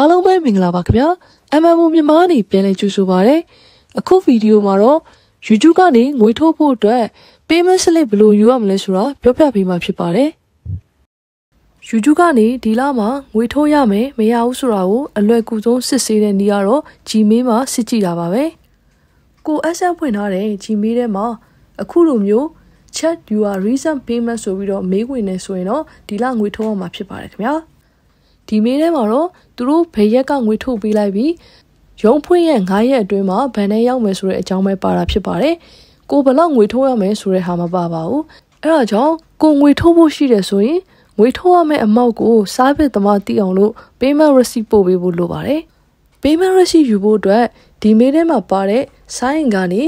အားလုံးပဲမင်္ဂလာပါခင်ဗျာ MMO မြန်မာနေပြန်လည်ကြိုဆိုပါရစေအခုဗီဒီယိုမှာတော့ YouTube ကနေငွေထုတ်ဖို့အတွက် payment slip ဘယ်လိုယူရမလဲဆိုတာပြောပြပေးမှာဖြစ်ပါတယ် YouTube ကနေဒီလမှာငွေထုတ်ရမယ်မရဘူးဆိုတာကိုအလွယ်ကူဆုံးစစ်ဆေးတဲ့နည်းကတော့ Gmail မှာစစ်ကြည့်တာပါပဲကို account ဖွင့်ထားတဲ့ Gmail ထဲမှာအခုလိုမျိုး check your recent payment ဆိုပြီးတော့မေးခွန်းနေဆိုရင်တော့ဒီလငွေထုတ်ရမှာဖြစ်ပါတယ်ခင်ဗျာဒီမေးထဲမှာတော့သူတို့ဘယ်ရက်ကငွေထုတ်ပေးလိုက်ပြီးရုံးဖွင့်ရဲ့9ရက်အတွင်းမှာဘဏ်ထဲရောက်မယ်ဆိုတဲ့အကြောင်းပဲပါတာဖြစ်ပါတယ်ကိုဘယ်လောက်ငွေထုတ်ရမယ်ဆိုတဲ့ဟာမပါပါဘူးအဲ့ဒါကြောင့်ကိုငွေထုတ်ဖို့ရှိတယ်ဆိုရင်ငွေထုတ်ရမယ့်အမောက်ကိုစားပစ်သမားသိအောင်လို့ payment receipt ပို့ပေးဖို့လိုပါတယ် payment receipt ယူဖို့အတွက်ဒီမေးထဲမှာပါတဲ့ sign ကနေ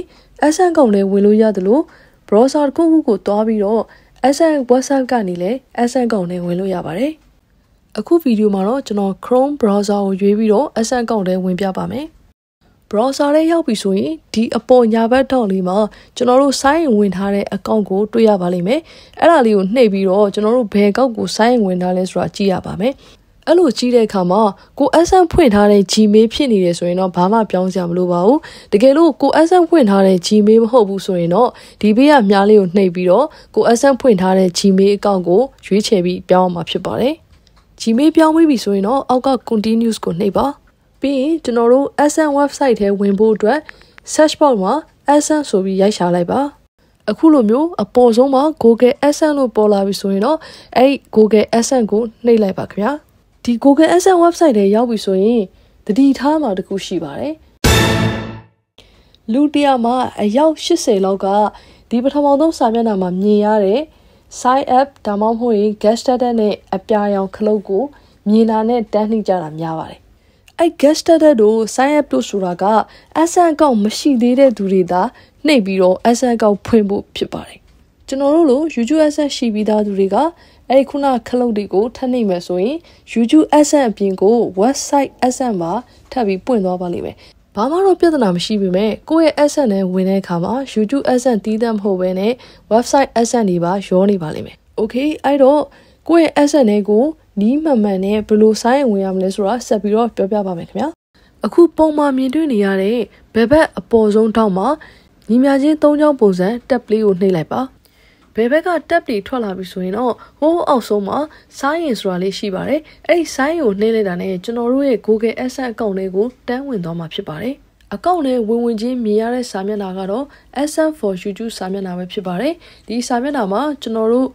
account ကောင်နဲ့ဝင်လို့ရတယ်လို့ browser တစ်ခုခုကိုတွားပြီးတော့ account website ကနေလည်း account ကောင်နဲ့ဝင်လို့ရပါတယ်အခုဗီဒီယိုမှာတော့ကျွန်တော် Chrome browser ကိုရွေးပြီးတော့ account ကောင်ထဲဝင်ပြပါမယ် browser ထဲရောက်ပြီဆိုရင်ဒီအပေါ်ညာဘက်ထောက်လေးမှာကျွန်တော်တို့ sign in ဝင်ထားတဲ့ account ကိုတွေ့ရပါလိမ့်မယ်အဲ့ဒါလေးကိုနှိပ်ပြီးတော့ကျွန်တော်တို့ဘယ် account ကို sign in ဝင်ထားလဲဆိုတာကြည့်ရပါမယ်အဲ့လိုကြည့်တဲ့အခါမှာကို account ဖွင့်ထားတဲ့ Gmail ဖြစ်နေတယ်ဆိုရင်တော့ဘာမှပြောင်းစရာမလိုပါဘူးတကယ်လို့ကို account ဖွင့်ထားတဲ့ Gmail မဟုတ်ဘူးဆိုရင်တော့ဒီဘေးကမြားလေးကိုနှိပ်ပြီးတော့ကို account ဖွင့်ထားတဲ့ Gmail account ကိုရွေးချယ်ပြီးပြောင်းအောင်မှာဖြစ်ပါတယ်Gmail ပြောင်းပြီးပြီဆိုရင်တော့အောက်က continuous ကိုနှိပ်ပါပြီးရင်ကျွန်တော်တို့ account website ထဲဝင်ဖို့အတွက် search box မှာ account ဆိုပြီးရိုက်ရှာလိုက်ပါအခုလိုမျိုးအပေါ်ဆုံးမှာ Google account လို့ပေါ်လာပြီဆိုရင်တော့အဲ့ Google account ကိုနှိပ်လိုက်ပါခင်ဗျာဒီ Google account website ထဲရောက်ပြီဆိုရင်တတိထားမှာတခုရှိပါတယ်လူတရာမှာအယောက်80လောက်ကဒီပထမဆုံးစာမျက်နှာမှာမြင်ရတဲ့ sign up ဒါမှမဟုတ်ရင် get started နဲ့အပြာရောင်ခလုတ်ကိုမြင်တာနဲ့တန်းနှိမ့်ကြတာများပါတယ်အဲ့ get started တို့ sign up တို့ဆိုတာက account ကောက်မရှိသေးတဲ့သူတွေသာနှိပ်ပြီးတော့ account ကောက်ဖွင့်ဖို့ဖြစ်ပါတယ်ကျွန်တော်တို့လို YouTube account ရှိပြီးသားသူတွေကအဲ့ခုနခလုတ်တွေကိုထပ်နှိပ်မယ်ဆိုရင် YouTube account အပြင်ကို website account မှာထပ်ပြီးပွင့်သွားပါလိမ့်မယ်ဘာမှတော့ပြဿနာမရှိပေမဲ့ကိုယ့်ရဲ့ account နဲ့ဝင်တဲ့အခါမှာ YouTube account တီးသန့်မဟုတ်ဘဲနဲ့ website account တွေပါရောနေပါလိမ့်မယ် Okay အဲ့တော့ကိုယ့်ရဲ့ account တွေကိုနီးမှန်မှန်နဲ့ဘယ်လို sign ဝင်ရမလဲဆိုတာဆက်ပြီးတော့ပြောပြပါမယ်ခင်ဗျာအခုပုံမှန်မြင်တွေ့နေရတဲ့ဘယ်ဘက်အပေါ်ဆုံးထောက်မှာညီမချင်း၃ချောင်းပုံစံ tab လေးကိုနှိပ်လိုက်ပါဘယ်ဘက်က tab တွေထွက်လာပြီဆိုရင်တော့ဟိုးအောက်ဆုံးမှာ sign in ဆိုတာလေးရှိပါတယ်အဲ့ဒီ sign ကိုနှိပ်လိုက်တာနဲ့ကျွန်တော်တို့ရဲ့ Google account အကောင့်လေးကိုတန်းဝင်သွားမှာဖြစ်ပါတယ်အကောင့်နဲ့ဝင်ချင်းမြင်ရတဲ့စာမျက်နှာကတော့ account for YouTube စာမျက်နှာပဲဖြစ်ပါတယ်ဒီစာမျက်နှာမှာကျွန်တော်တို့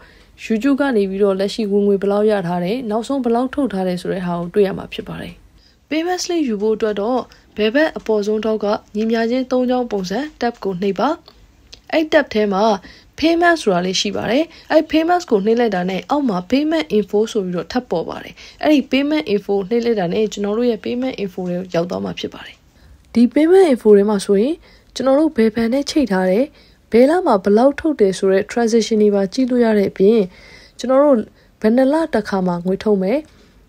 YouTube ကနေပြီးတော့လက်ရှိဝင်ငွေဘယ်လောက်ရထားတယ်နောက်ဆုံးဘယ်လောက်ထုတ်ထားတယ်ဆိုတဲ့ဟာကိုတွေ့ရမှာဖြစ်ပါတယ် payment slip ယူဖို့အတွက်တော့ဘယ်ဘက်အပေါ်ဆုံးထောက်ကညီမချင်း၃ချောင်းပုံစံ tab ကိုနှိပ်ပါအဲ့ tab ထဲမှာ payment ဆိုတာလေးရှိပါတယ်အဲ့ payment ကိုနှိပ်လိုက်တာနဲ့အောက်မှာ payment info ဆိုပြီးတော့ထပ်ပေါ်ပါတယ်အဲ့ဒီ payment info နှိပ်လိုက်တာနဲ့ကျွန်တော်တို့ရဲ့ payment info တွေရောက်သွားမှာဖြစ်ပါတယ်ဒီ payment info တွေမှာဆိုရင်ကျွန်တော်တို့ဘယ်ဘဏ်နဲ့ချိန်ထားတယ်ဘယ်လမှာဘယ်လောက်ထုတ်တယ်ဆိုတဲ့ transaction တွေပါကြည့်လို့ရတဲ့အပြင်ကျွန်တော်တို့ဘယ်နှစ်လတစ်ခါမှငွေထုတ်မယ်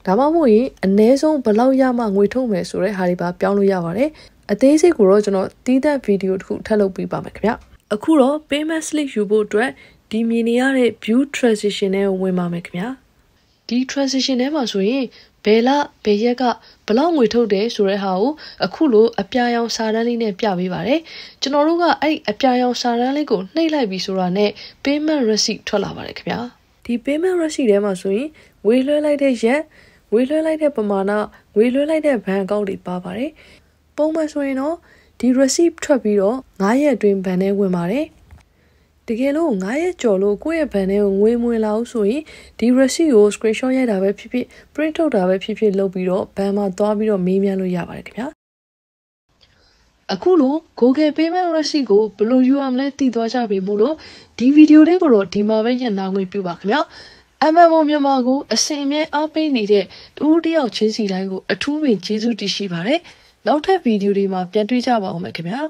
ဒါမှမဟုတ်ရင်အနည်းဆုံးဘယ်လောက်ရမှငွေထုတ်မယ်ဆိုတဲ့ဟာတွေပါပြောင်းလို့ရပါတယ်အသေးစိတ်ကိုတော့ကျွန်တော်တီးသန့်ဗီဒီယိုတစ်ခုထပ်လုပ်ပေးပါမယ်ခင်ဗျအခုတော့ payment slip ယူဖို့အတွက်ဒီမြင်နေရတဲ့ view transaction နဲ့ဝင်ပါမယ်ခင်ဗျဒီ transaction ထဲမှာဆိုရင်ဘယ်လဘယ်ရက်ကဘယ်လောက်ငွေထုတ်တယ်ဆိုတဲ့ဟာကိုအခုလိုအပြာရောင်စာတန်းလေးနဲ့ပြပေးပါတယ်ကျွန်တော်တို့ကအဲ့အပြာရောင်စာတန်းလေးကိုနှိပ်လိုက်ပြီဆိုတာနဲ့ payment receipt ထွက်လာပါတယ်ခင်ဗျာဒီ payment receipt ထဲမှာဆိုရင်ငွေလွှဲလိုက်တဲ့ရက်ငွေလွှဲလိုက်တဲ့ပမာဏငွေလွှဲလိုက်တဲ့ဘဏ်အကောင့်တွေပါပါတယ်ပုံမှန်ဆိုရင်တော့ဒီ receipt ထွက်ပြီးတော့9ရက်အတွင်းဘဏ်ထဲဝင်ပါတယ်တကယ်လို့9ရက်ကျော်လို့ကိုယ့်ရဲ့ဘဏ်ထဲကိုငွေမဝင်လာဘူးဆိုရင်ဒီ receipt ကို screenshot ရိုက်တာပဲဖြစ်ဖြစ် print ထုတ်တာပဲဖြစ်ဖြစ်လုပ်ပြီးတော့ဘဏ်မှာသွားပြီးတော့မေးမြန်းလို့ရပါတယ်ခင်ဗျာအခုလို Google Payment Receipt ကိုဘယ်လိုယူရမလဲသိသွားကြပြီမို့လို့ဒီဗီဒီယိုလေးကိုတော့ဒီမှာပဲညနာငွေပြုပါခင်ဗျာMMO မြန်မာကိုအစဉ်အမြဲအားပေးနေတဲ့တူတယောက်ချင်းစီတိုင်းကိုအထူးပင်ကျေးဇူးတင်ရှိပါတယ်နောက်ထပ်ဗီဒီယိုတွေမှာပြန်တွေ့ကြပါဦးမယ်ခင်ဗျာ